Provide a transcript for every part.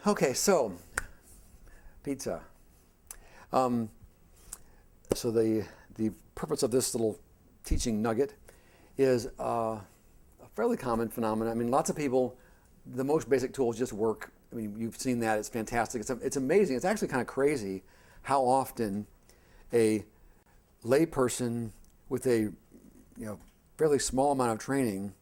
Okay, so pizza. So the purpose of this little teaching nugget is a fairly common phenomenon. I mean, lots of people, the most basic tools just work. I mean, you've seen that. It's fantastic. It's amazing. It's actually kind of crazy how often a lay person with a fairly small amount of training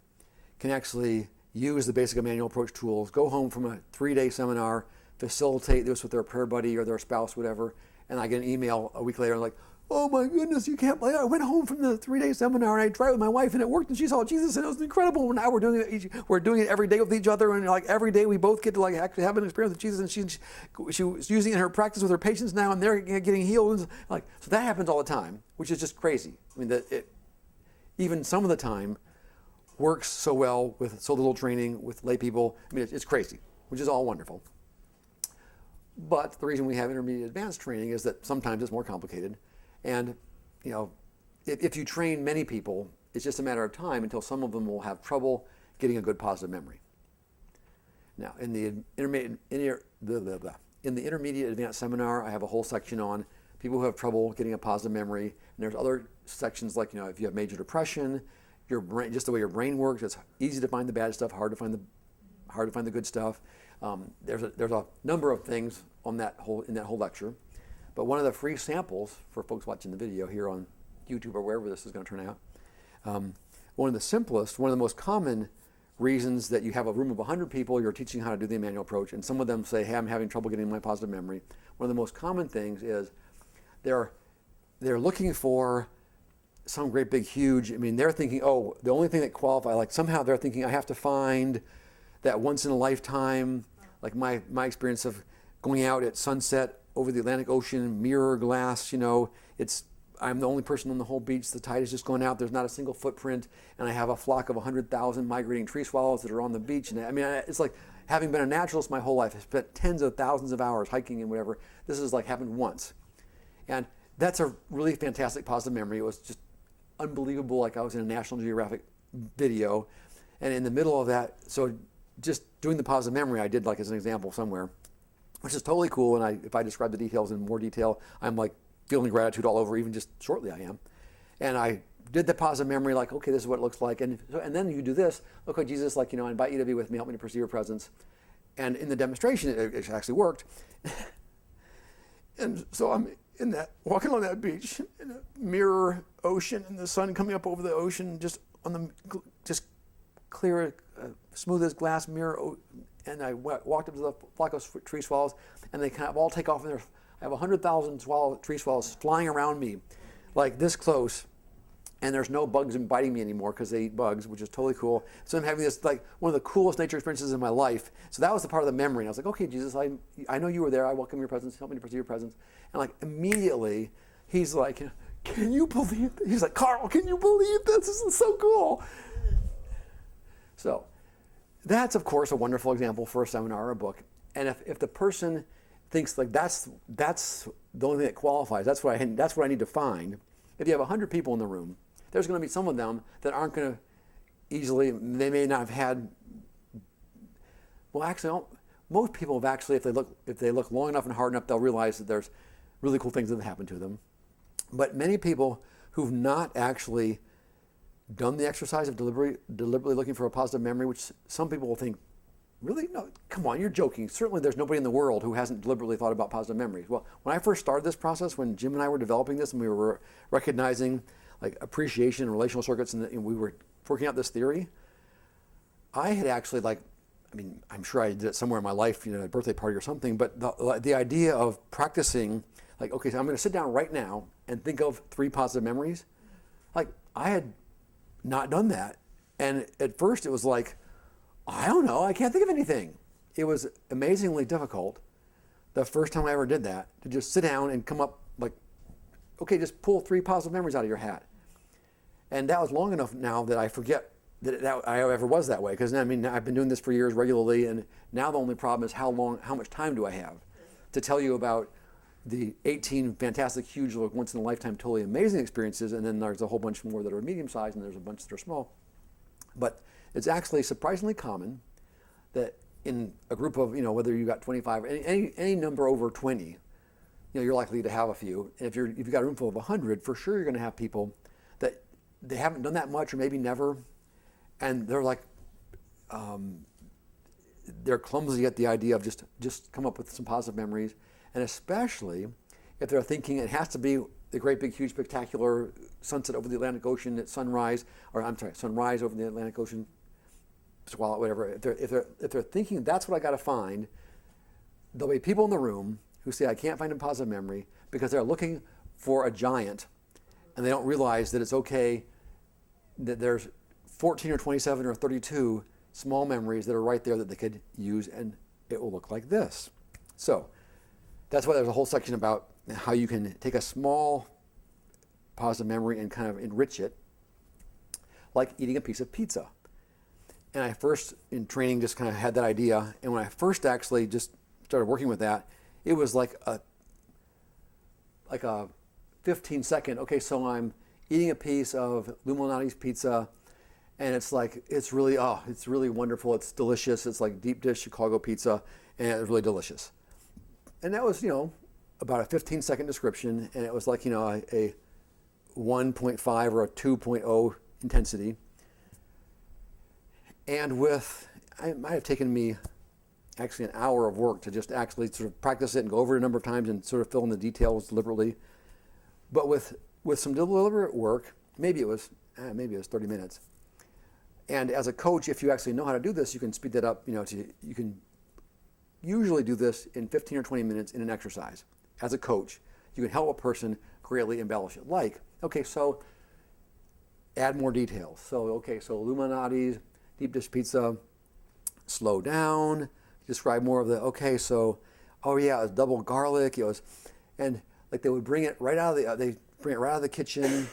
can actually use the basic Immanuel approach tools, go home from a 3-day seminar, facilitate this with their prayer buddy or their spouse, whatever, and I get an email a week later like, oh my goodness, you can't believe it. I went home from the 3-day seminar and I tried with my wife and it worked and she saw Jesus and it was incredible. And now we're doing it every day with each other, and like every day we both get to like actually have an experience with Jesus, and she was using it in her practice with her patients now and they're getting healed. And like, so that happens all the time, which is just crazy. I mean, even some of the time works so well with so little training with lay people. I mean, it's crazy, which is all wonderful. But the reason we have intermediate advanced training is that sometimes it's more complicated. And, if you train many people, it's just a matter of time until some of them will have trouble getting a good positive memory. Now, in the intermediate advanced seminar, I have a whole section on people who have trouble getting a positive memory. And there's other sections like, if you have major depression, your brain, just the way your brain works, it's easy to find the bad stuff, hard to find the good stuff. There's a number of things in that whole lecture. But one of the free samples for folks watching the video here on YouTube or wherever this is going to turn out, one of the most common reasons that you have a room of 100 people, you're teaching how to do the Immanuel approach, and some of them say, hey, I'm having trouble getting my positive memory. One of the most common things is they're looking for some great big huge, they're thinking, oh, the only thing that qualifies, like somehow they're thinking I have to find that once in a lifetime, like my experience of going out at sunset over the Atlantic Ocean, mirror glass, I'm the only person on the whole beach, the tide is just going out, there's not a single footprint, and I have a flock of 100,000 migrating tree swallows that are on the beach. And it's like, having been a naturalist my whole life, I've spent tens of thousands of hours hiking and whatever, this has like happened once. And that's a really fantastic positive memory. It was just unbelievable, like I was in a National Geographic video, and in the middle of that, so just doing the positive memory I did like as an example somewhere, which is totally cool, and if I describe the details in more detail, I'm like feeling gratitude all over, even just shortly I am. And I did the positive memory, like, okay, this is what it looks like, and then you do this, okay, Jesus, like, I invite you to be with me, help me to perceive your presence. And in the demonstration, it actually worked. And so I'm walking along that beach in a mirror ocean, and the sun coming up over the ocean, just clear, smooth as glass mirror. And I walked up to the flock of tree swallows, and they kind of all take off. And I have 100,000 tree swallows flying around me, like this close. And there's no bugs biting me anymore because they eat bugs, which is totally cool. So I'm having this, like, one of the coolest nature experiences in my life. So that was the part of the memory. And I was like, okay, Jesus, I know you were there. I welcome your presence. Help me to perceive your presence. And like immediately, he's like, can you believe this? He's like, Karl, can you believe this? This is so cool. So that's, of course, a wonderful example for a seminar or a book. And if the person thinks like that's the only thing that qualifies, that's what I need to find. If you have 100 people in the room, there's going to be some of them that aren't going to easily, they may not have had, well, actually, most people have actually, if they look long enough and hard enough, they'll realize that there's really cool things that have happened to them. But many people who've not actually done the exercise of deliberately looking for a positive memory, which some people will think, really? No, come on, you're joking. Certainly there's nobody in the world who hasn't deliberately thought about positive memories. Well, when I first started this process, when Jim and I were developing this and we were recognizing like appreciation and relational circuits and we were working out this theory, I had actually I'm sure I did it somewhere in my life, a birthday party or something, but the idea of practicing, like, okay, so I'm going to sit down right now and think of 3 positive memories. Like, I had not done that. And at first it was like, I don't know, I can't think of anything. It was amazingly difficult the first time I ever did that, to just sit down and come up like, okay, just pull 3 positive memories out of your hat. And that was long enough now that I forget that I ever was that way. Because I've been doing this for years regularly, and now the only problem is how much time do I have to tell you about the 18 fantastic, huge, once in a lifetime, totally amazing experiences, and then there's a whole bunch more that are medium sized, and there's a bunch that are small. But it's actually surprisingly common that in a group of, whether you got 25, any number over 20, you're likely to have a few. And if you've got a room full of 100, for sure you're going to have people that they haven't done that much or maybe never, and they're like, they're clumsy at the idea of just come up with some positive memories, and especially if they're thinking it has to be the great big huge spectacular sunset over the Atlantic Ocean at sunrise, sunrise over the Atlantic Ocean, whatever. If they're thinking that's what I got to find, there'll be people in the room who say I can't find a positive memory because they're looking for a giant, and they don't realize that it's okay that there's 14 or 27 or 32 small memories that are right there that they could use, and it will look like this. So that's why there's a whole section about how you can take a small positive memory and kind of enrich it, like eating a piece of pizza. And I first, in training, just kind of had that idea, and when I first actually just started working with that, it was like a 15-second, okay, so I'm eating a piece of Lou Malnati's pizza, and it's really wonderful, it's delicious, it's like deep dish Chicago pizza, and it's really delicious. And that was, about a 15-second description, and it was like, a 1.5 or a 2.0 intensity. And it might have taken me actually an hour of work to just actually sort of practice it and go over it a number of times and sort of fill in the details deliberately. But with some deliberate work, maybe it was 30 minutes. And as a coach, if you actually know how to do this, you can speed that up. You can usually do this in 15 or 20 minutes in an exercise. As a coach, you can help a person greatly embellish it. Like, okay, so add more details. So Lou Malnati's deep dish pizza, slow down, describe more of it's double garlic. And like they would bring it right out of the kitchen.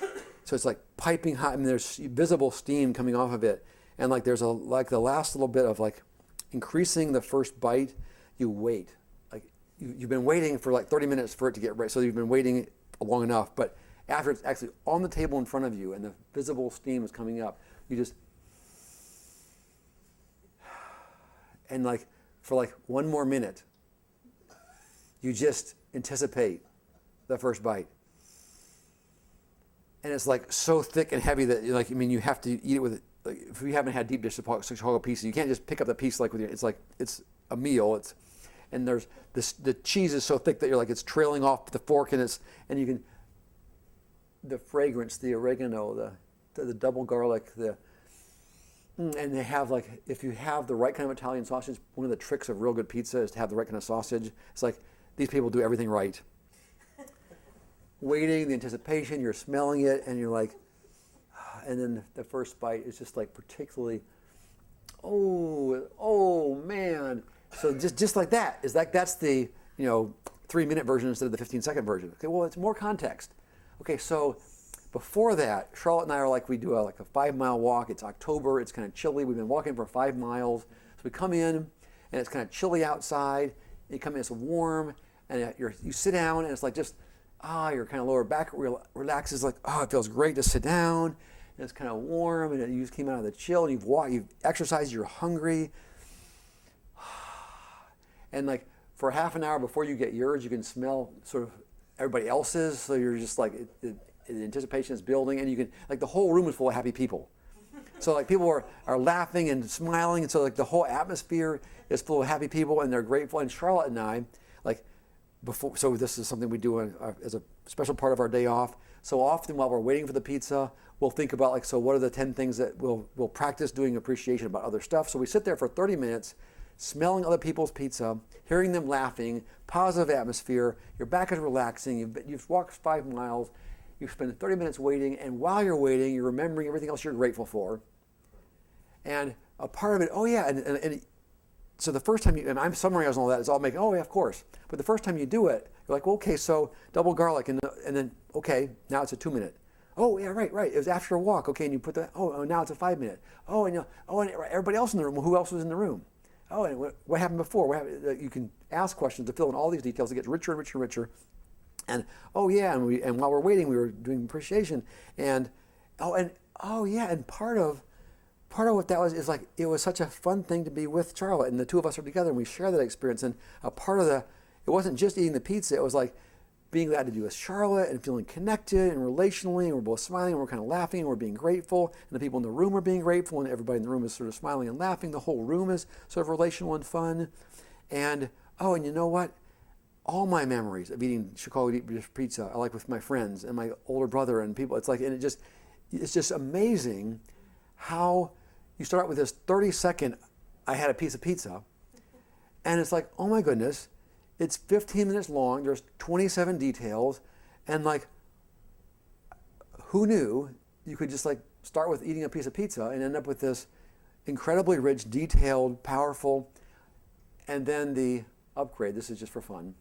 So it's like piping hot, and there's visible steam coming off of it. And like there's the last little bit of like increasing the first bite, you wait. Like you've been waiting for like 30 minutes for it to get ready. So you've been waiting long enough, but after it's actually on the table in front of you and the visible steam is coming up, you just, and like for like one more minute, you just anticipate the first bite. And it's like so thick and heavy that you have to eat it with, like, if you haven't had deep dish Chicago pizza, you can't just pick up the piece it's a meal. And there's the cheese is so thick that you're like, it's trailing off the fork, and you can, the fragrance, the oregano, the double garlic, and they have like, if you have the right kind of Italian sausage, one of the tricks of real good pizza is to have the right kind of sausage. It's like, these people do everything right. Waiting, the anticipation, you're smelling it, and you're like, and then the first bite is just like particularly, oh man. So just like that, that's the 3-minute version instead of the 15-second version. Okay, well, it's more context. Okay, so before that, Charlotte and I are like, we do a 5-mile walk. It's October, it's kind of chilly. We've been walking for 5 miles. So we come in, and it's kind of chilly outside. And you come in, it's warm, and you sit down, and it's like just, your kind of lower back relaxes, like, it feels great to sit down. And it's kind of warm, and you just came out of the chill, and you've exercised, you're hungry. And like for half an hour before you get yours, you can smell sort of everybody else's. So you're just like, the anticipation is building, and you can, like, the whole room is full of happy people. So like people are laughing and smiling, and so like the whole atmosphere is full of happy people, and they're grateful. And Charlotte and I, so this is something we do as a special part of our day off. So often while we're waiting for the pizza, we'll think about so what are the 10 things that we'll practice doing appreciation about other stuff. So we sit there for 30 minutes, smelling other people's pizza, hearing them laughing, positive atmosphere, your back is relaxing, you've walked 5 miles, you've spent 30 minutes waiting, and while you're waiting, you're remembering everything else you're grateful for. And a part of it, and so the first time and I'm summarizing all that, it's all making, of course. But the first time you do it, you're like, well, okay, so double garlic, and then, okay, now it's a 2-minute. Oh, yeah, right. It was after a walk. Okay, and you put now it's a 5-minute. And everybody else in the room, well, who else was in the room? Oh, and what happened before? You can ask questions to fill in all these details. It gets richer and richer and richer. And, and while we're waiting, we were doing appreciation. And part part of what that was is like, it was such a fun thing to be with Charlotte, and the two of us are together, and we share that experience. And a part of it wasn't just eating the pizza, it was like being glad to be with Charlotte and feeling connected and relationally, and we're both smiling, and we're kind of laughing, and we're being grateful, and the people in the room are being grateful, and everybody in the room is sort of smiling and laughing. The whole room is sort of relational and fun. And, and you know what? All my memories of eating Chicago pizza are like with my friends and my older brother and people. It's like, and it's just amazing how you start out with this 30-second, I had a piece of pizza, and it's like, oh my goodness, it's 15 minutes long, there's 27 details, and like, who knew you could just like start with eating a piece of pizza and end up with this incredibly rich, detailed, powerful, and then the upgrade, this is just for fun.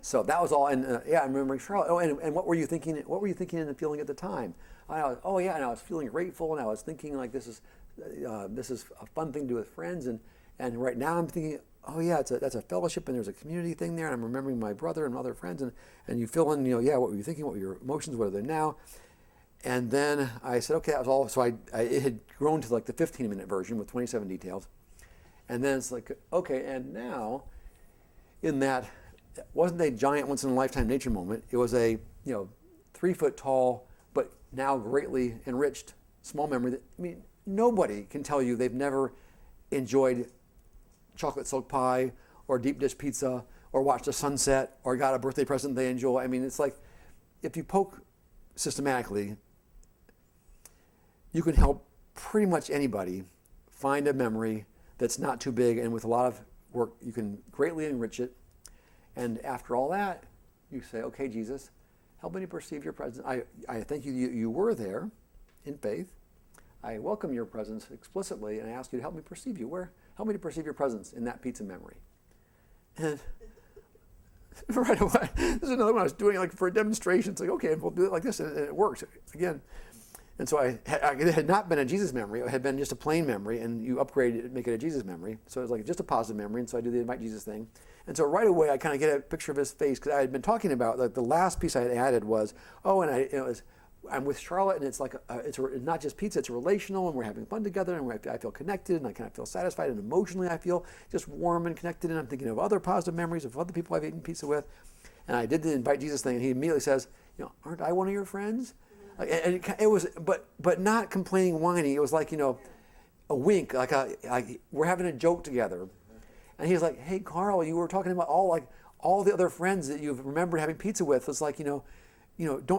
So that was all, and I'm remembering Charlotte. Oh, and what were you thinking? What were you thinking and feeling at the time? And I was feeling grateful, and I was thinking like this is a fun thing to do with friends, and right now I'm thinking, that's a fellowship, and there's a community thing there, and I'm remembering my brother and other friends, and you fill in, what were you thinking? What were your emotions? What are they now? And then I said, okay, that was all. So it had grown to like the 15-minute version with 27 details, and then it's like, okay, and now in that. It wasn't a giant once-in-a-lifetime nature moment. It was a 3-foot tall, but now greatly enriched small memory. Nobody can tell you they've never enjoyed chocolate silk pie or deep dish pizza or watched a sunset or got a birthday present they enjoy. It's like, if you poke systematically, you can help pretty much anybody find a memory that's not too big, and with a lot of work, you can greatly enrich it. And after all that, you say, okay, Jesus, help me to perceive your presence. I thank you, you were there in faith. I welcome your presence explicitly, and I ask you to help me perceive you. Help me to perceive your presence in that pizza memory. And right away, this is another one I was doing like for a demonstration. It's like, okay, we'll do it like this, and it works again. And so it had not been a Jesus memory. It had been just a plain memory, and you upgrade it, make it a Jesus memory. So it was like just a positive memory, and so I do the invite Jesus thing. And so right away, I kind of get a picture of his face, because I had been talking about, like, the last piece I had added was, I'm with Charlotte, and it's like, it's not just pizza, it's relational, and we're having fun together, and I feel connected, and I kind of feel satisfied, and emotionally I feel just warm and connected, and I'm thinking of other positive memories of other people I've eaten pizza with. And I did the invite Jesus thing, and he immediately says, aren't I one of your friends? And it was, but not complaining, whiny. It was like, a wink, like we're having a joke together. And he was like, hey, Karl, you were talking about all the other friends that you've remembered having pizza with. It's like, don't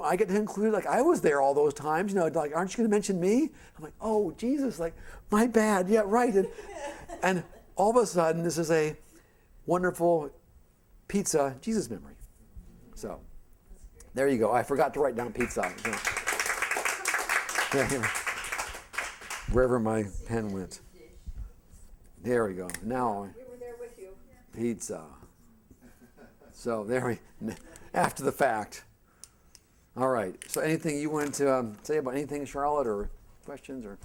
I get to include, like, I was there all those times, like, aren't you going to mention me? I'm like, oh, Jesus, like, my bad, yeah, right. And all of a sudden, this is a wonderful pizza Jesus memory. So there you go. I forgot to write down pizza. Wherever my pen went. There we go. Now, we were there with you. Pizza. So after the fact. All right. So anything you want to say about anything, Charlotte, or questions, or?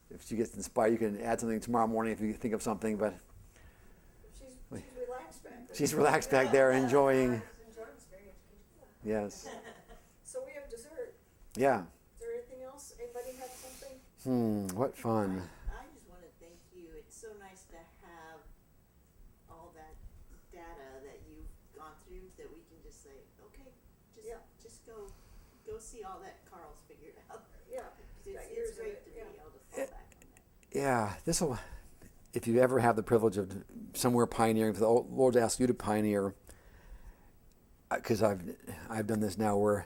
If she gets inspired, you can add something tomorrow morning if you think of something. But she's relaxed back there. She's relaxed back there, enjoying. Yes. So we have dessert. Yeah. Is there anything else? Anybody have something? What fun. I just want to thank you. It's so nice to have all that data that you've gone through that we can just say, okay, just go see all that Karl's figured out. Yeah. It's great to be able to fall back on that. Yeah, if you ever have the privilege of somewhere pioneering, if the Lord's asked you to pioneer, because I've done this now where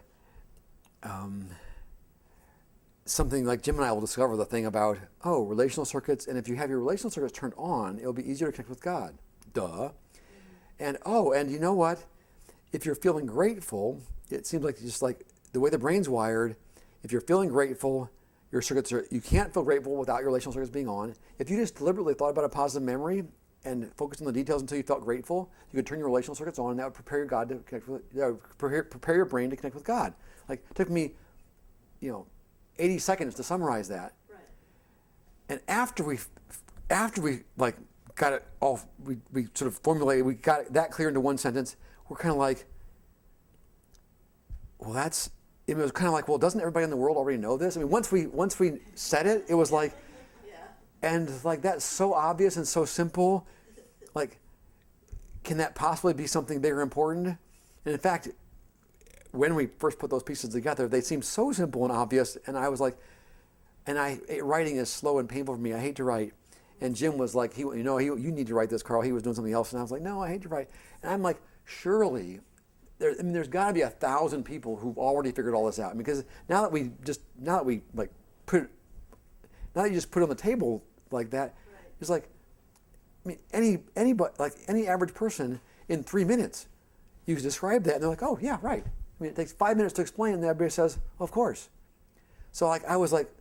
something like Jim and I will discover the thing about, relational circuits, and if you have your relational circuits turned on, it'll be easier to connect with God. Duh. And you know what? If you're feeling grateful, it seems like just like the way the brain's wired, if you're feeling grateful, your circuits you can't feel grateful without your relational circuits being on. If you just deliberately thought about a positive memory and focused on the details until you felt grateful, you could turn your relational circuits on, and that would prepare your God to connect with, prepare your brain to connect with God. Like, it took me, 80 seconds to summarize that. Right. And after we like got it all, we sort of formulated, we got that clear into one sentence. We're kind of like, well, it was kind of like, well, doesn't everybody in the world already know this? I mean, once we said it, it was like, and like that's so obvious and so simple. Like, can that possibly be something bigger important? And in fact, when we first put those pieces together, they seemed so simple and obvious. And I was like, writing is slow and painful for me. I hate to write. And Jim was like, you need to write this, Karl. He was doing something else. And I was like, no, I hate to write. And I'm like, surely, there's got to be 1,000 people who've already figured all this out. Because now that you just put it on the table like that, it's like, I mean, any average person in 3 minutes, you describe that, and they're like, oh yeah, right. I mean, it takes 5 minutes to explain, and everybody says, of course. So like, I was like,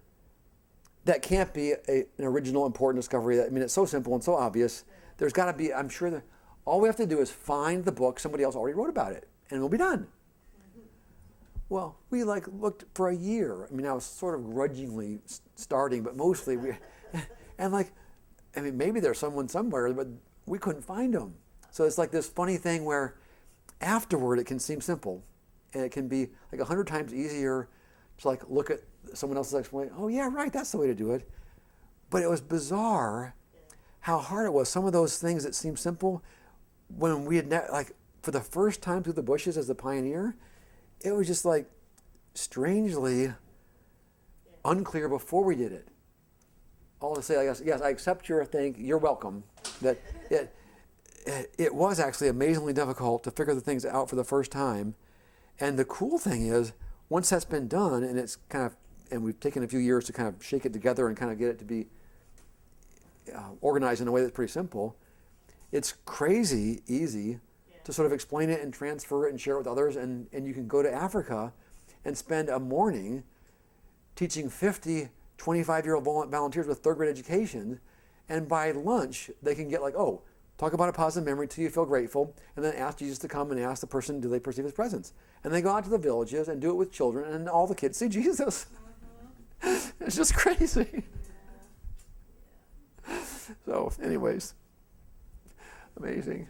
that can't be an original, important discovery. I mean, it's so simple and so obvious. There's got to be, I'm sure that all we have to do is find the book somebody else already wrote about it, and we'll be done. Well, we looked for a year. I mean, I was sort of grudgingly starting, but mostly and I mean, maybe there's someone somewhere, but we couldn't find them. So it's like this funny thing where afterward it can seem simple, and it can be like 100 times easier to look at someone else's explanation. Oh yeah, right, that's the way to do it. But it was bizarre how hard it was. Some of those things that seemed simple, when we had for the first time through the bushes as the pioneer, it was just strangely unclear before we did it. All to say, I guess, yes, I accept your thing. You're welcome. That it was actually amazingly difficult to figure the things out for the first time. And the cool thing is, once that's been done, and we've taken a few years to kind of shake it together and kind of get it to be organized in a way that's pretty simple, it's crazy easy to sort of explain it and transfer it and share it with others. And you can go to Africa and spend a morning teaching 50 25-year-old volunteers with third grade education, and by lunch they can get talk about a positive memory till you feel grateful, and then ask Jesus to come and ask the person, do they perceive his presence? And they go out to the villages and do it with children, and all the kids see Jesus. It's just crazy. So anyways, amazing.